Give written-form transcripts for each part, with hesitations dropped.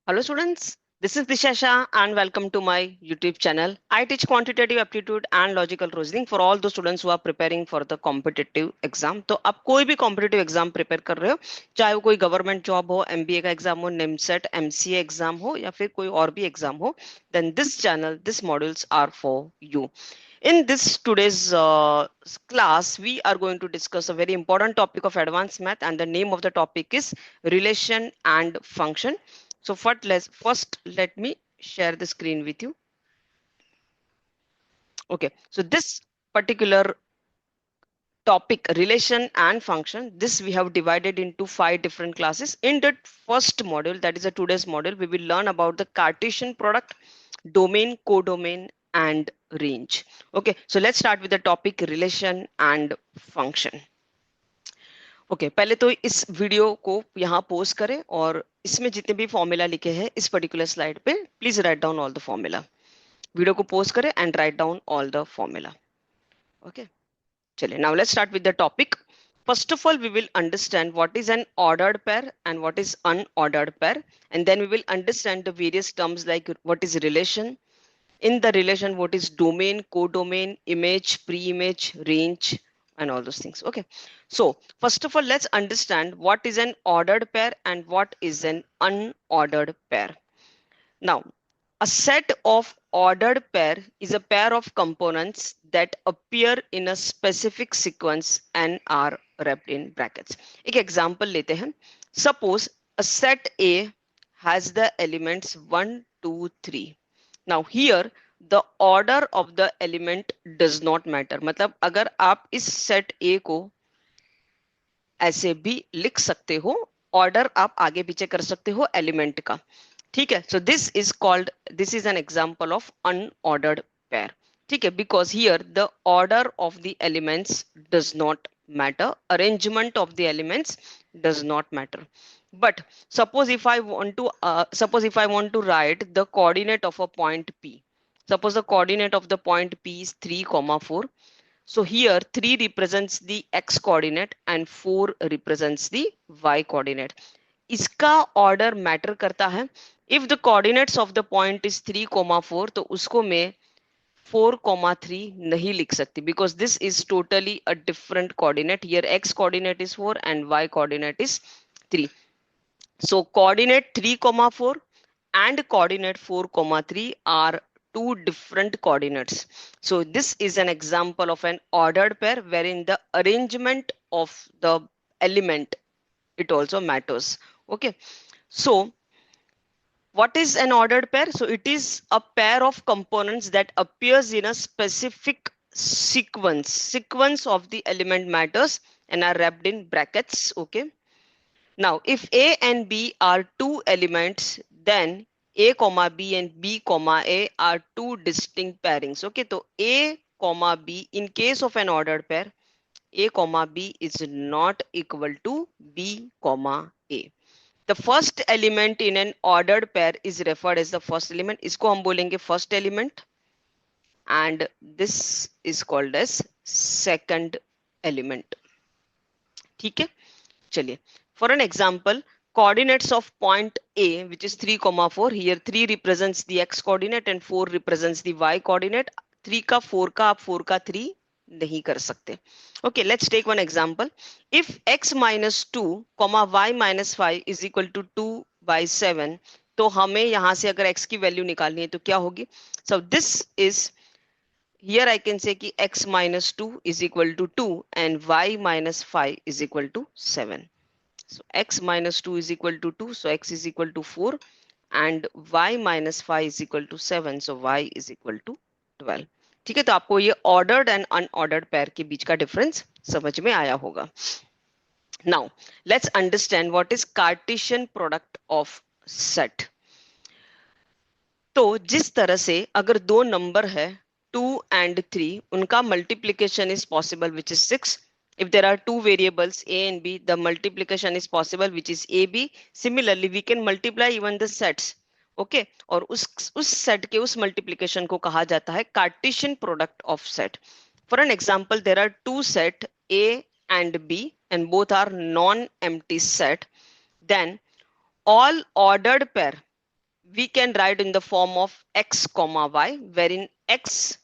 Hello students, this is Disha Shah and welcome to my YouTube channel. I teach quantitative aptitude and logical reasoning for all those students who are preparing for the competitive exam. तो आप कोई भी competitive exam prepare कर रहे हो, चाहे वो कोई government job हो, MBA का exam हो, NIMSET, MCA exam हो या फिर कोई और भी exam हो, then this channel, these modules are for you. In this today's class, we are going to discuss a very important topic of advanced math, and the name of the topic is relation and function. So first let me share the screen with you. Okay, so this particular topic, relation and function, this we have divided into 5 different classes. In the first module, that is a today's module, we will learn about the Cartesian product, domain, codomain, and range. Okay, so let's start with the topic relation and function. Okay पहले तो इस video को यहाँ post करें और इसमें जितने भी फॉर्मूला लिखे हैं इस पर्टिकुलर स्लाइड पे please write down all the formula. Video को पोस्ट करें and write down all the formula. Okay चलिए now let's start with the topic. First of all, we will understand what is an ordered pair and what is unordered pair, and then we will understand the various terms like what is relation, in the relation what is domain, codomain, image, pre-image, range, and all those things. Okay, so first of all, let's understand what is an ordered pair and what is an unordered pair. Now, a set of ordered pair is a pair of components that appear in a specific sequence and are wrapped in brackets. एक example लेते हैं. Suppose a set A has the elements 1, 2, 3. Now here the order of the element does not matter. मतलब अगर आप इस set A को ऐसे भी लिख सकते हो, order आप आगे पीछे कर सकते हो element का. ठीक है, so this is an example of unordered pair. ठीक है, because here the order of the elements does not matter, arrangement of the elements does not matter. But suppose if I want to write the coordinate of a point P. Suppose the coordinate of the point P is 3, 4. So here 3 represents the x coordinate and 4 represents the y coordinate. इसका order matter करता है. If the coordinates of the point is 3, 4, तो उसको मैं 4, 3 नहीं लिख सकती because this is totally a different coordinate. Here x coordinate is 4 and y coordinate is 3. So coordinate 3, 4 and coordinate 4, 3 are two different coordinates. So this is an example of an ordered pair wherein the arrangement of the element, it also matters. Okay, so what is an ordered pair? So it is a pair of components that appears in a specific sequence of the element matters and are wrapped in brackets. Okay, now if A and B are two elements, then A comma B and B comma A are two distinct pairings. Okay, so A comma B, in case of an ordered pair, A comma B is not equal to B comma A. The first element in an ordered pair is referred as the first element. इसको हम बोलेंगे first element, and this is called as second element. ठीक है, चलिए. For an example, coordinates of point A, which is 3, 4. Here 3 represents the x coordinate and 4 represents the y coordinate. 3 का 4 का आप 4 का 3 नहीं कर सकते. Okay, let's take one example. If x minus 2, y minus 5 is equal to 2 by 7, तो हमें यहाँ से अगर x की वैल्यू निकालनी है तो क्या होगी? So this is, here I can say कि x minus 2 is equal to 2 and y minus 5 is equal to 7. So x minus 2 is equal to 2, so x is equal to 4, and y minus 5 is equal to 7, so y is equal to 12. ठीक है, तो आपको ये ordered and unordered pair के बीच का difference समझ में आया होगा. Now let's understand what is Cartesian product of set. तो जिस तरह से अगर दो नंबर है 2 and 3, उनका multiplication is possible, which is 6. If there are two variables a and b, the multiplication is possible, which is ab. Similarly, we can multiply even the sets. Okay, और उस set के उस multiplication को कहा जाता है Cartesian product of set. For an example, there are two set a and b and both are non-empty set. Then all ordered pair, we can write in the form of x comma y, wherein x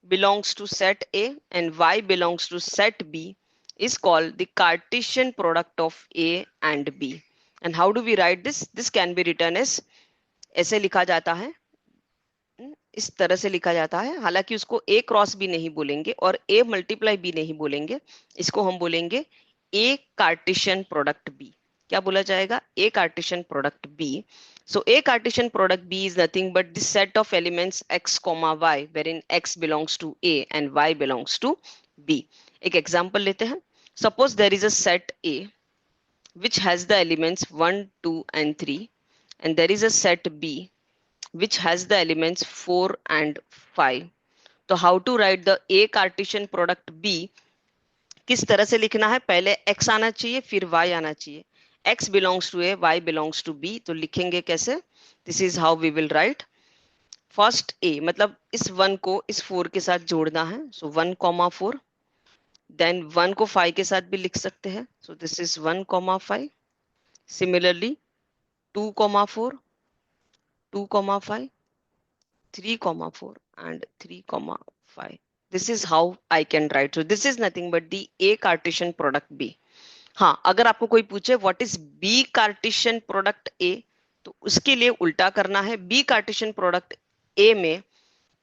belongs to set A and y belongs to set B, is called the Cartesian product of A and B. And how do we write this? This can be written as, ऐसे लिखा जाता है, इस तरह से लिखा जाता है, हालांकि उसको ए क्रॉस भी नहीं बोलेंगे और ए मल्टीप्लाई भी नहीं बोलेंगे, इसको हम बोलेंगे ए कार्टेशियन प्रोडक्ट बी. क्या बोला जाएगा? A Cartesian product B. So A Cartesian product B is nothing but the set of elements x comma y wherein x belongs to A and y belongs to B. एक example लेते हैं. Suppose there is a set A which has the elements 1, 2 and 3 and there is a set B which has the elements 4 and 5. तो how to write the A Cartesian product B? किस तरह से लिखना है? पहले x आना चाहिए, फिर y आना चाहिए. x belongs to A, y belongs to B. तो लिखेंगे कैसे? This is how we will write. First A मतलब इस 1 को इस 4 के साथ जोड़ना है. So 1, 4. Then 1 को 5 के साथ भी लिख सकते हैं. So this is 1, 5. Similarly 2, 4, 2, 5, 3, 4 and 3, 5. This is how I can write. So this is nothing but the A Cartesian product B. हाँ, अगर आपको कोई पूछे what is B Cartesian product A, तो उसके लिए उल्टा करना है. बी कार्टेशियन प्रोडक्ट ए में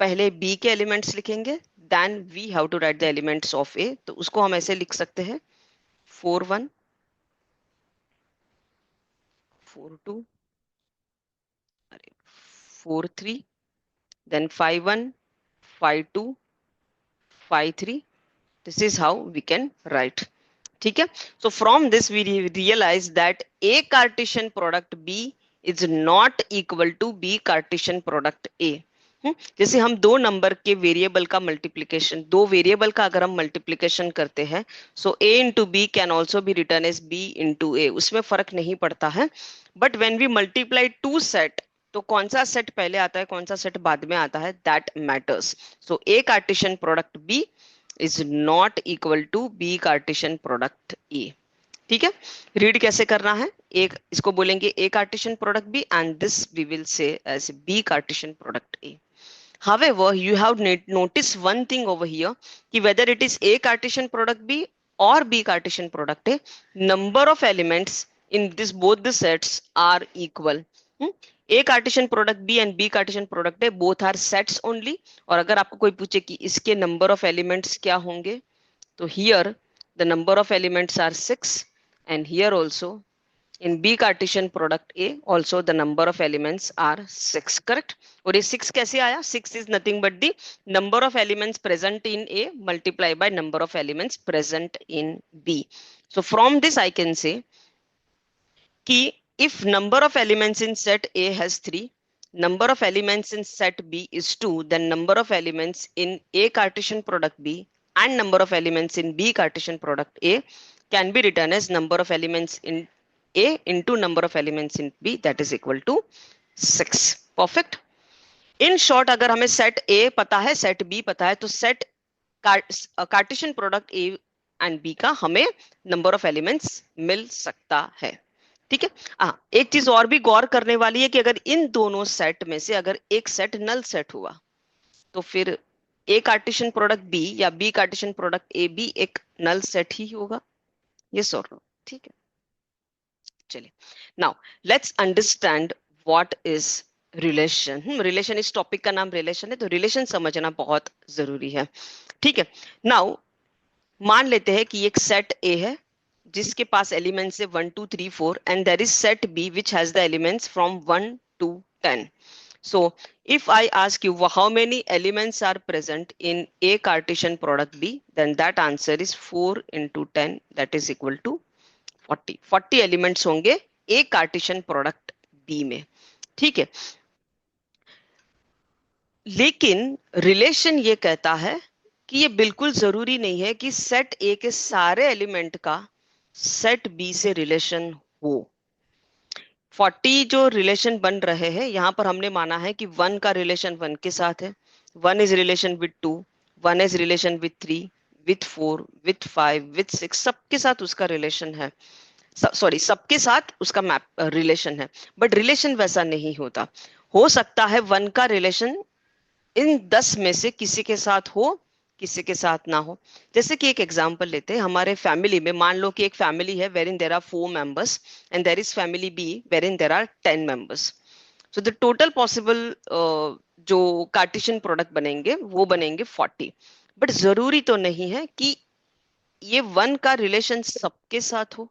पहले बी के एलिमेंट्स लिखेंगे, then we have to write the elements of A. तो उसको हम ऐसे लिख सकते हैं 4, 1, 4, 2, 4, 3, then 5, 1, 5, 2, 5, 3. This is how we can write. ठीक है. So from this we realize that A Cartesian product B is not equal to B Cartesian product A. जैसे हम दो नंबर के वेरिएबल का मल्टीप्लीकेशन, दो वेरिएबल का अगर हम मल्टीप्लीकेशन करते हैं, so A into B can also be written as B into A. उसमें फर्क नहीं पड़ता है. But when we multiply two set, तो कौन सा सेट पहले आता है, कौन सा सेट बाद में आता है, that matters. So A Cartesian product B is not equal to B Cartesian product A. ठीक है. रीड कैसे करना है? एक इसको बोलेंगे A Cartesian product B and this we will say as B Cartesian product A. However, you have noticed one thing over here, कि whether it is A Cartesian product B or B Cartesian product A, number of elements in this both the sets are equal. A Cartesian product B and B Cartesian product A both are sets only. और अगर आपको कोई पूछे कि इसके number of elements क्या होंगे, तो here the number of elements are 6 and here also in B Cartesian product A also the number of elements are 6. Correct? और ये 6 कैसे आया? 6 is nothing but the number of elements present in A multiplied by number of elements present in B. So from this I can say कि if number of elements in set A has 3, number of elements in set B is 2, then number of elements in A Cartesian product B and number of elements in B Cartesian product A can be written as number of elements in A into number of elements in B, that is equal to 6. Perfect. In short, अगर हमें set A पता है, set B पता है, तो set Cartesian product A and B का हमें number of elements मिल सकता है. ठीक है. एक चीज और भी गौर करने वाली है कि अगर इन दोनों सेट में से अगर एक सेट नल सेट हुआ, तो फिर A कार्टेशियन प्रोडक्ट B या B कार्टेशियन प्रोडक्ट A भी एक नल सेट ही होगा. ये सॉल्व. ठीक है. चलिए, now let's understand what is relation. Relation, इस टॉपिक का नाम रिलेशन है, तो रिलेशन समझना बहुत जरूरी है. ठीक है. नाउ मान लेते हैं कि एक सेट A है जिसके पास एलिमेंट्स है 1, 2, 3, 4 and there is set B which has the elements from 1 to 10. So if I ask you how many elements are present in A Cartesian product B, then that answer is 4 into 10, that is equal to 40. 40 elements होंगे A Cartesian product B में. ठीक है. लेकिन relation ये कहता है कि ये बिल्कुल जरूरी नहीं है कि सेट A के सारे एलिमेंट का सेट B से रिलेशन हो. 40 जो रिलेशन बन रहे हैं, यहां पर हमने माना है कि 1 का रिलेशन 1 के साथ है, 1 is relation with 2, 1 is relation with 3, with 4, with 5, with 6, सबके साथ उसका रिलेशन है. सॉरी, सबके साथ उसका मैप रिलेशन है. बट रिलेशन वैसा नहीं होता. हो सकता है 1 का रिलेशन इन 10 में से किसी के साथ हो, किसी के साथ ना हो। जैसे कि एक एग्जांपल लेते हैं, हमारे फैमिली में मान लो कि एक फैमिली है where in there are 4 members and there is family B where in there are 10 members. So the total possible जो कार्टेशियन प्रोडक्ट बनेंगे वो बनेंगे 40। बट जरूरी तो नहीं है कि ये 1 का रिलेशन सबके साथ हो।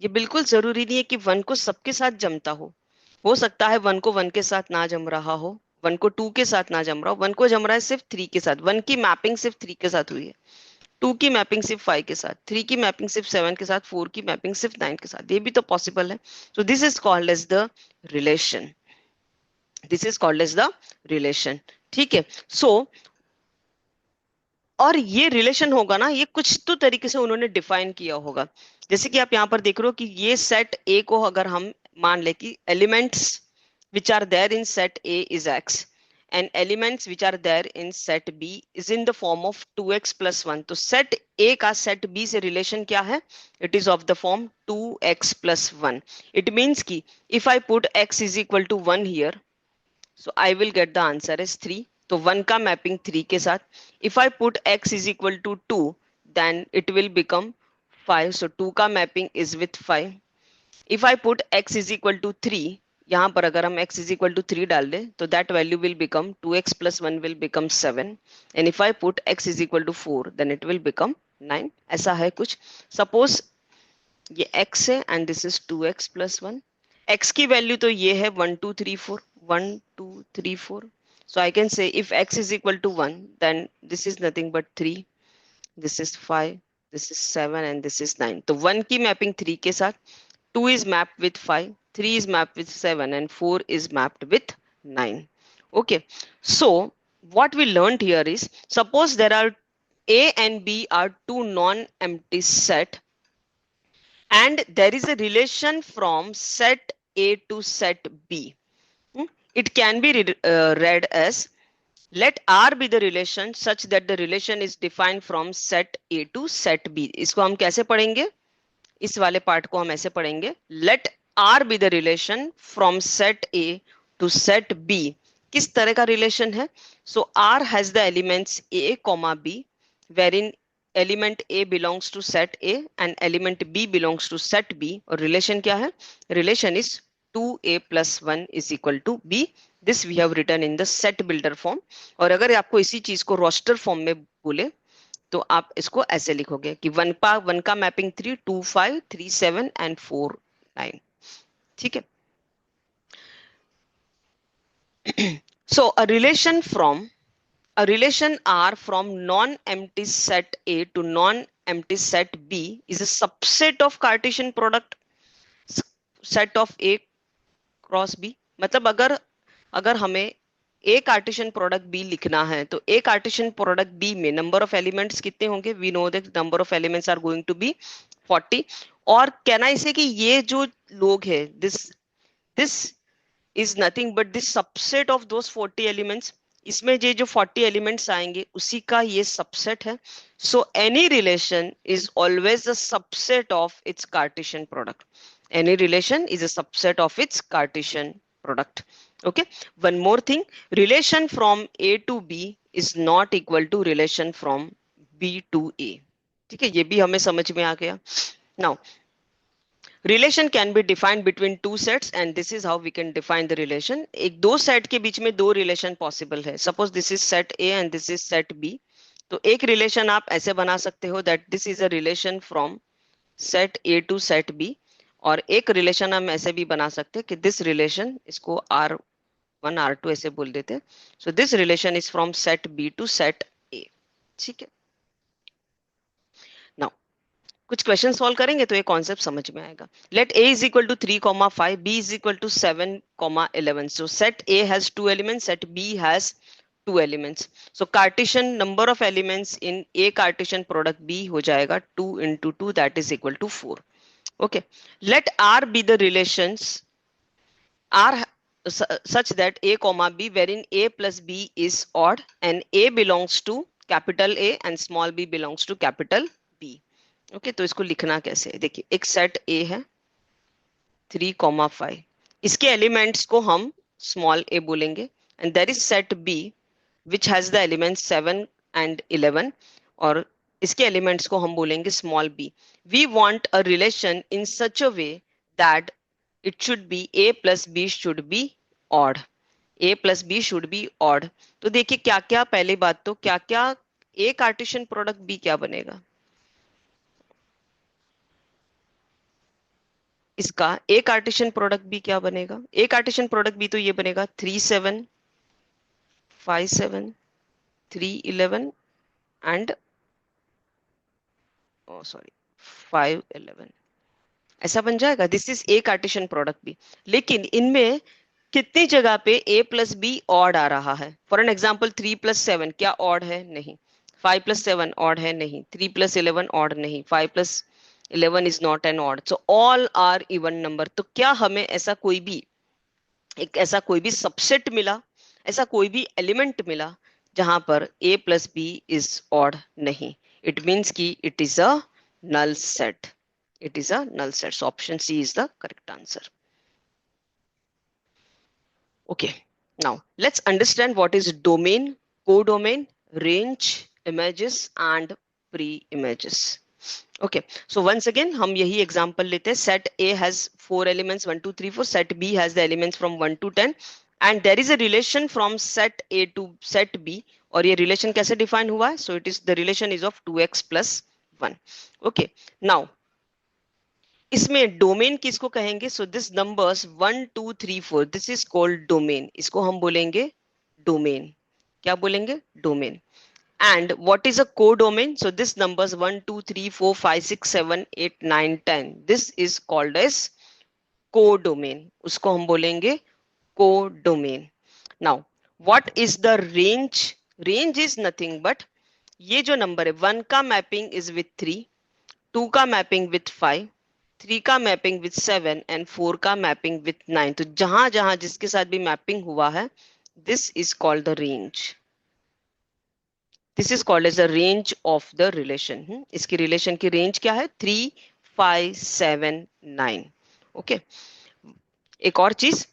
ये बिल्कुल जरूरी नहीं है कि 1 को सबके साथ जमता हो सकता है 1 को 1 के साथ ना जम रहा हो, 1 को 2 के साथ ना जम रहा हो, 1 को जम रहा है सिर्फ 3 के साथ, 1 की मैपिंग सिर्फ 3 के साथ हुई है, 2 की मैपिंग सिर्फ 5 के साथ, 3 की मैपिंग सिर्फ 7 के साथ, 4 की मैपिंग सिर्फ 9 के साथ, ये भी तो पॉसिबल है। So this is called as the relation, this is called as the relation. ठीक है। सो और ये रिलेशन होगा ना, ये कुछ तो तरीके से उन्होंने डिफाइन किया होगा। जैसे कि आप यहाँ पर देख रहे हो कि ये सेट ए को अगर हम मान ले कि elements which are there in set A is x and elements which are there in set B is in the form of 2x plus 1। तो set A का set B से relation क्या है? It is of the form 2x plus 1। It means कि if I put x is equal to 1 here, so I will get the answer as 3। तो 1 का mapping 3 के साथ, if I put x is equal to 2 then it will become 5। so 2 का mapping is with 5। if I put x is equal to 3, यहाँ पर अगर हम x is equal to 3 डाल दें तो that value will become 2x plus 1 will become 7। and if I put x is equal to 4 then it will become 9। ऐसा है कुछ। suppose ये x है and this is 2x plus 1। x की value तो ये है 1 2 3 4, 1 2 3 4। so I can say if x is equal to 1 then this is nothing but 3, this is 5, this is 7 and this is 9। तो 1 की मैपिंग 3 के साथ, 2 is mapped with 5, 3 is mapped with 7 and 4 is mapped with 9। Okay, so what we learned here is, suppose there are A and B are two non-empty set and there is a relation from set A to set B. It can be read as, let R be the relation such that the relation is defined from set A to set B। इसको हम कैसे पढ़ेंगे? इस वाले part को हम ऐसे पढ़ेंगे, let R be the relation from set A to set B. किस तरह का रिलेशन है? So R has the elements a comma b where in element a belongs to set A and element b belongs to set B. और relation क्या है? Relation is 2a plus 1 is equal to b। This we have written in the set builder form. और अगर आपको इसी चीज को roster form में बोले तो आप इसको ऐसे लिखोगे कि 1 का मैपिंग 3, 2 5, 3 7 एंड 4 9। ठीक है। So a relation R from non-empty set A to non-empty set B is a subset of Cartesian product set of A cross B। मतलब अगर हमें ए कार्टेशियन प्रोडक्ट बी लिखना है तो ए कार्टेशियन प्रोडक्ट बी में number of elements कितने होंगे? We know that number of elements are going to be 40। और कहना इसे कि ये जो लोग है, this is nothing but this subset of those 40 elements. इसमें ये जो 40 एलिमेंट्स आएंगे उसी का ये सबसेट है। So any relation is always a subset of its Cartesian product. Any relation is a subset of its Cartesian product। Okay, one more thing, relation from A to B is not equal to relation from B to A। ठीक है, ये भी हमें समझ में आ गया। Now relation can be defined between two sets and this is how we can define the relation। एक दो सेट के बीच में दो रिलेशन पॉसिबल है। Suppose this is set A and this is set B। तो एक रिलेशन आप ऐसे बना सकते हो that this is a relation from set A to set B। और एक रिलेशन हम ऐसे भी बना सकते हैं कि दिस रिलेशन, इसको R1 R2 ऐसे बोल देते हैं। So this relation is from set B to set A। ठीक है। नाउ कुछ क्वेश्चन सॉल्व करेंगे तो ये कॉन्सेप्ट समझ में आएगा। Let A is equal to 3,5, B is equal to 7,11। So set A has 2 elements, set B has 2 elements. So Cartesian number of elements in A Cartesian product B हो जाएगा 2 into 2 that is equal to 4। Okay, let R be the relations R such that A comma B wherein A plus B is odd and A belongs to capital A and small b belongs to capital B। Okay, तो इसको लिखना कैसे है? देखिए, एक set A है 3,5, इसके elements को हम स्मॉल a बोलेंगे, and there is set B which has the elements 7 and 11, और इसके एलिमेंट्स को हम बोलेंगे small b. We want a relation in such a way that it should be a plus b should be odd. a plus b should be odd. तो देखिए क्या क्या, पहली बात तो क्या क्या a कार्टेशियन प्रोडक्ट b क्या बनेगा, इसका ए कार्टेशियन प्रोडक्ट भी क्या बनेगा, ए कार्टेशियन प्रोडक्ट भी तो ये बनेगा 3 7 5 7 3 11 एंड सॉरी 5 11, ऐसा बन जाएगा. This is a Cartesian product भी. लेकिन इनमें कितनी जगह पे a प्लस बी ऑड आ रहा है. फॉर एन एग्जाम्पल 3 प्लस 7 क्या ऑड है, नहीं. 5 प्लस 7 ऑड है, नहीं. 3 प्लस 11 ऑड नहीं. 5 plus 11 is not an odd. So all are even number. तो क्या हमें ऐसा कोई भी ऐसा कोई भी सबसेट मिला, ऐसा कोई भी एलिमेंट मिला जहां पर a plus B is odd, नहीं. इट मीन्स कि it is a null set. It is a null set. So option C is the correct answer. Okay. Now let's understand what is domain, codomain, range, images and pre-images. Okay, so once again हम यही example लेते हैं. Set A has 4 elements 1 2 3 4. Set B has the elements from 1 to 10 and there is a relation from set A to set B. और ये relation कैसे define हुआ है? So it is, the relation is of 2x plus 1. Okay, now इसमें domain किसको कहेंगे? So this numbers 1 2 3 4 this is called domain. इसको हम बोलेंगे डोमेन. क्या बोलेंगे? Domain. And what is a codomain? So this numbers 1 2 3 4 5 6 7 8 9 10, this is called as codomain. उसको हम बोलेंगे codomain. Now what is the range? Range is nothing but ये जो नंबर है 1 का मैपिंग is with 3, 2 का मैपिंग with 5, 3 का मैपिंग with 7 and 4 का मैपिंग with 9. तो जहां जहां जिसके साथ भी मैपिंग हुआ है, this is called the range. This is called as the range of the relation. इसकी रिलेशन की रेंज क्या है? 3 5 7 9. ओके, एक और चीज,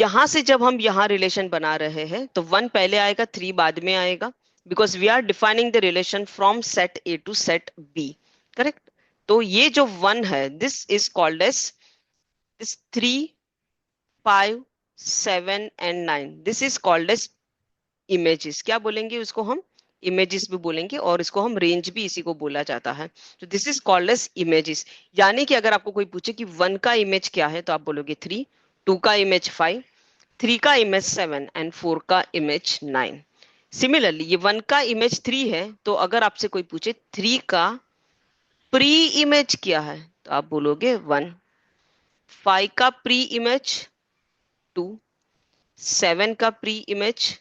यहां से जब हम यहां रिलेशन बना रहे हैं तो 1 पहले आएगा 3 बाद में आएगा, because we are defining the relation from set A to set B. Correct. तो ये जो 1 है, this is called as this 3 5 7 and 9, this is called as images. क्या बोलेंगे उसको हम? इमेजेस भी बोलेंगे, और इसको हम रेंज भी इसी को बोला जाता है. तो this is called as images. यानी कि अगर आपको कोई पूछे कि 1 का इमेज क्या है, तो आप बोलोगे 3, 2 का इमेज 5, 3 का इमेज 7 एंड 4 का इमेज 9. सिमिलरली ये 1 का इमेज 3 है, तो अगर आपसे कोई पूछे 3 का प्री इमेज क्या है, तो आप बोलोगे 1. 5 का प्री इमेज 2, 7 का प्री इमेज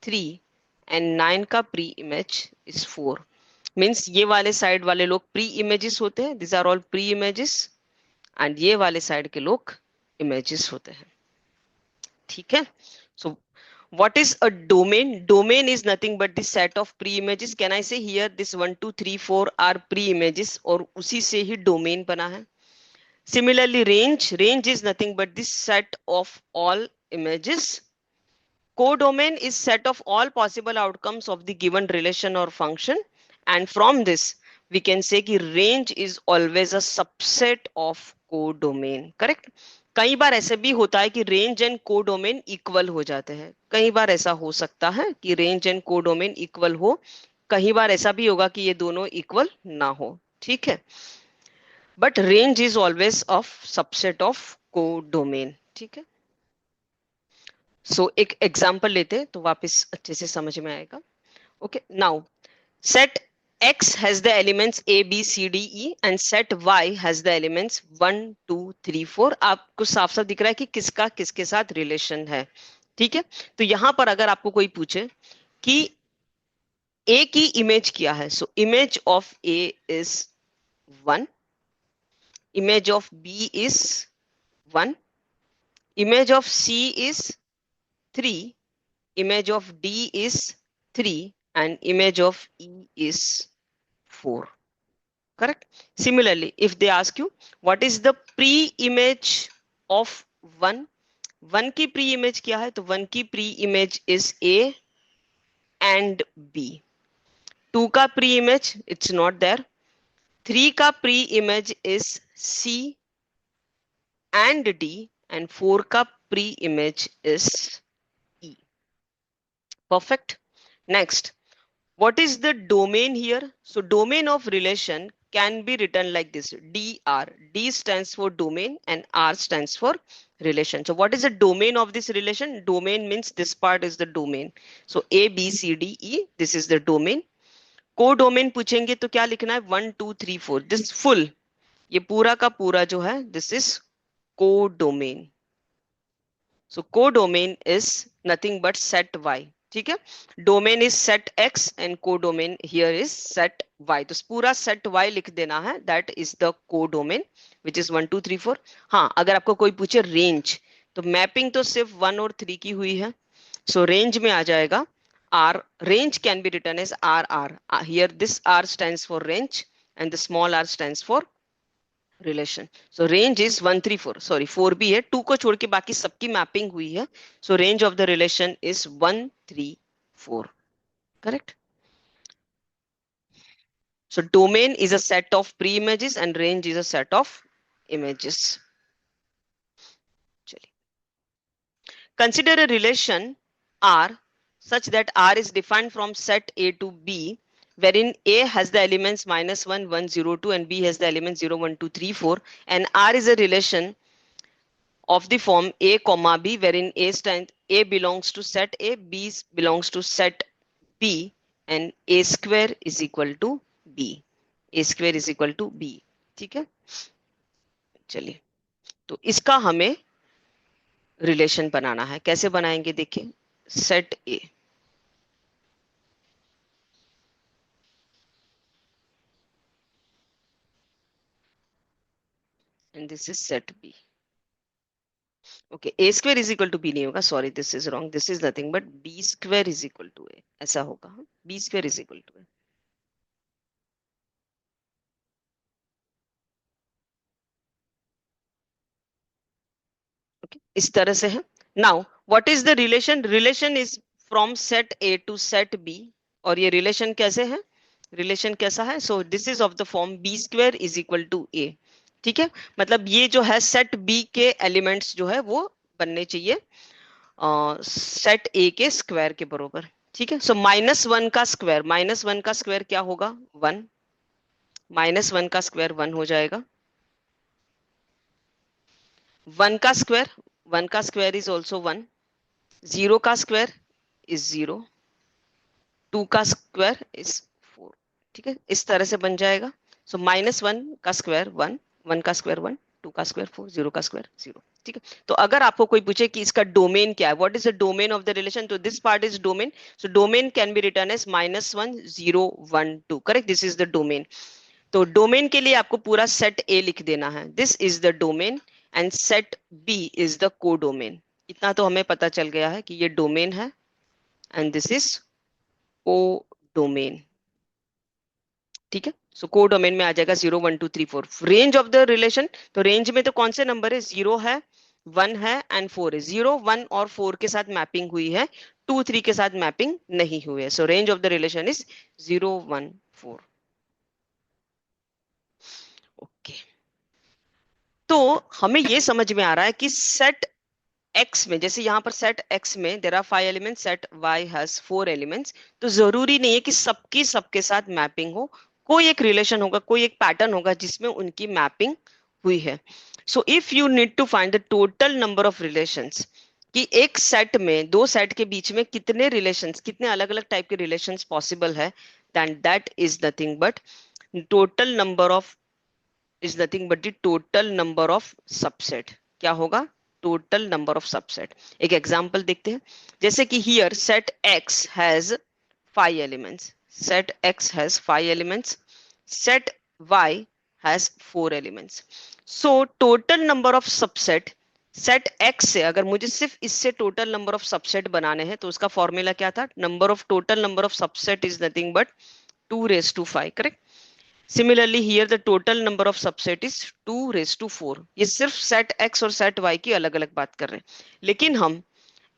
3 एंड 9 का प्री इमेज इज 4. मीन्स ये वाले साइड वाले लोग प्री इमेजेस होते हैं, this are all pre images, and ये वाले साइड के लोग इमेजेस होते हैं. ठीक है. सो what is a domain? Domain is nothing but the set of pre images. Can I say here this 1 2 3 4 are pre images, और उसी से ही domain बना है. Similarly range is nothing but this set of all images. Codomain is set of all possible outcomes of the given relation or function, and from this we can say कि range is always a subset of codomain. Correct. कई बार ऐसे भी होता है कि range and codomain equal हो जाते हैं. कई बार ऐसा हो सकता है कि रेंज एंड कोडोमेन इक्वल हो, कई बार ऐसा भी होगा कि ये दोनों इक्वल ना हो. ठीक है. But range is always of subset of codomain. ठीक है. सो एक एग्जांपल लेते हैं तो वापस अच्छे से समझ में आएगा. Okay, now set X has the elements A, B, C, D, E and set Y has the elements 1, 2, 3, 4. आपको साफ साफ दिख रहा है कि किसका किसके साथ रिलेशन है. ठीक है. तो यहां पर अगर आपको कोई पूछे कि A की इमेज क्या है, so image of A is 1, image of B is 1, image of C is 3, image of D is 3 and image of E is 4. Correct. Similarly, if they ask you what is the pre-image of 1, one की pre image क्या है? तो one की pre image is a and b. Two का pre image it's not there. Three का pre image is c and d, and four का pre image is e. Perfect. Next, what is the domain here? So domain of relation can be written like this: DR. D stands for domain and R stands for relation. So what is the domain of this relation? Domain means this part is the domain. So A, B, C, D, E, this is the domain. Co-domain पूछेंगे तो क्या लिखना है? 1, 2, 3, 4. This full, ये पूरा का पूरा जो है, this is co-domain. So codomain is nothing but set y. ठीक है, domain is set x and codomain here is set y. तो पूरा सेट y लिख देना है, that is the codomain which is 1, 2, 3, 4. हाँ, अगर आपको कोई पूछे रेंज, तो मैपिंग तो सिर्फ 1 और 3 की हुई है, सो रेंज में आ जाएगा r. Range can be written as R R. Here this r stands for range and the small r stands for relation. So range is 1, 3, 4. Sorry, 4 भी है, 2 को छोड़ के बाकी सबकी मैपिंग हुई है. So range of the relation is 1, 3, 4. Correct. So domain is a set of pre images and range is a set of images. चलिए, consider a relation R such that R is defined from set A to B, wherein A has the elements -1, 1, 0, 2, and B has the elements 0, 1, 2, 3, 4, and R is a relation of the form A comma B, wherein A belongs to set A, B belongs to set B, and A square is equal to B. A square is equal to B. ठीक है, चलिए, तो इसका हमें relation बनाना है. कैसे बनाएंगे देखिए. Set A, and this is set B. Okay, A square is equal to B नहीं होगा, sorry, this is wrong. This is nothing but B square is equal to A. ऐसा होगा. B square is equal to A. Okay, इस तरह से है. Now what is the relation? Relation is from set A to set B. और ये relation कैसे है? रिलेशन कैसा है? So this is of the form b square is equal to a. ठीक है, मतलब ये जो है सेट बी के एलिमेंट्स जो है वो बनने चाहिए सेट ए के स्क्वायर के बरोबर. ठीक है, सो -1 का स्क्वायर, -1 का स्क्वायर क्या होगा? 1. -1 का स्क्वायर 1 हो जाएगा. 1 का स्क्वायर, 1 का स्क्वायर इज ऑल्सो 1. 0 का स्क्वायर इज 0. 2 का स्क्वायर इज 4. ठीक है, इस तरह से बन जाएगा. सो -1 का स्क्वायर 1, 1 का स्क्वायर 1, 2 का स्क्वायर 4, 0 का स्क्वायर 0. ठीक है, तो अगर आपको कोई पूछे कि इसका डोमेन क्या है, what is the domain of the relation, तो this part is domain. So domain can be written as -1, 0, 1, 2. Correct, this is the domain. तो डोमेन के लिए आपको पूरा सेट ए लिख देना है. This is the domain and set B is the codomain. इतना तो हमें पता चल गया है कि ये डोमेन है एंड दिस इज कोडोमेन. ठीक है, सो कोडोमेन में आ जाएगा 0, 1, 2, 3, 4. रेंज ऑफ द रिलेशन, तो रेंज में तो कौन से नंबर है? 0 है, 1 है एंड 4 है. 0, 1 और 4 के साथ मैपिंग हुई है, 2, 3 के साथ मैपिंग नहीं हुई है. So range of the relation is 0, 1, 4. Okay, तो हमें ये समझ में आ रहा है कि सेट एक्स में, जैसे यहाँ पर सेट एक्स में there are 5 elements, set Y has 4 elements. तो जरूरी नहीं है कि सबकी सबके साथ मैपिंग हो. कोई एक रिलेशन होगा, कोई एक पैटर्न होगा जिसमें उनकी मैपिंग हुई है. So if you need to find the total number of relations, कि एक सेट में, दो सेट के बीच में कितने रिलेशंस, कितने अलग अलग टाइप के रिलेशंस पॉसिबल है, then that is nothing but total number of, is nothing but the total number of subset. क्या होगा? total number of subset. एक एग्जांपल देखते हैं. जैसे कि here set x has 5 elements, set x has 5 elements, set y has 4 elements. so total number of subset set x से, अगर मुझे सिर्फ इससे टोटल नंबर ऑफ सबसेट बनाने हैं, तो उसका फॉर्मूला क्या था? Number of total number of subset is nothing but 2 raised to 5. Correct. Similarly here the total number of subset is 2⁴। ये सिर्फ सेट x और सेट y की अलग अलग बात कर रहे हैं, लेकिन हम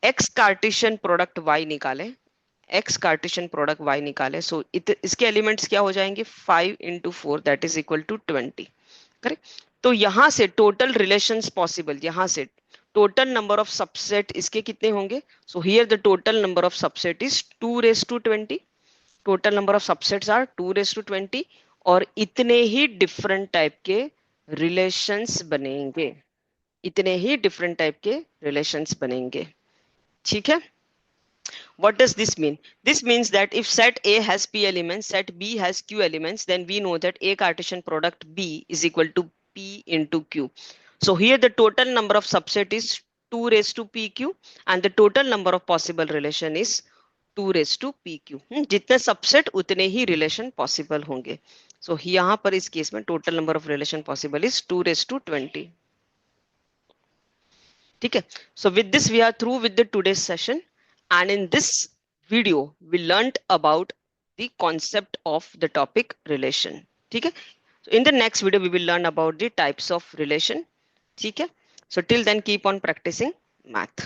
x कार्टेशियन प्रोडक्ट y निकाले, x कार्टेशियन प्रोडक्ट y निकाले, सो इसके एलिमेंट्स क्या हो जाएंगे, 5 × 4 that is equal to 20। Correct. तो यहां से टोटल रिलेशंस पॉसिबल, यहां से टोटल नंबर ऑफ सबसेट इसके कितने होंगे, so here the total number of subset is 2⁻20। Total number of subsets are 2⁻20 और इतने ही डिफरेंट टाइप के रिलेशंस बनेंगे, इतने ही डिफरेंट टाइप के रिलेशंस बनेंगे। ठीक है। What does this mean? This means that if set A has P elements, set B has Q elements, then we know that A Cartesian product B is equal to P into Q. So here the total number of subset is 2⁻PQ and the total number of possible relation is 2⁻PQ. जितने subset उतने ही relation possible होंगे। सो यहाँ पर इस case में total number of relation possible is 2⁻20। ठीक है। So with this we are through with the today's session, and in this video we learned about the concept of the topic relation. ठीक है। So in the next video we will learn about the types of relation. ठीक है। So till then keep on practicing math.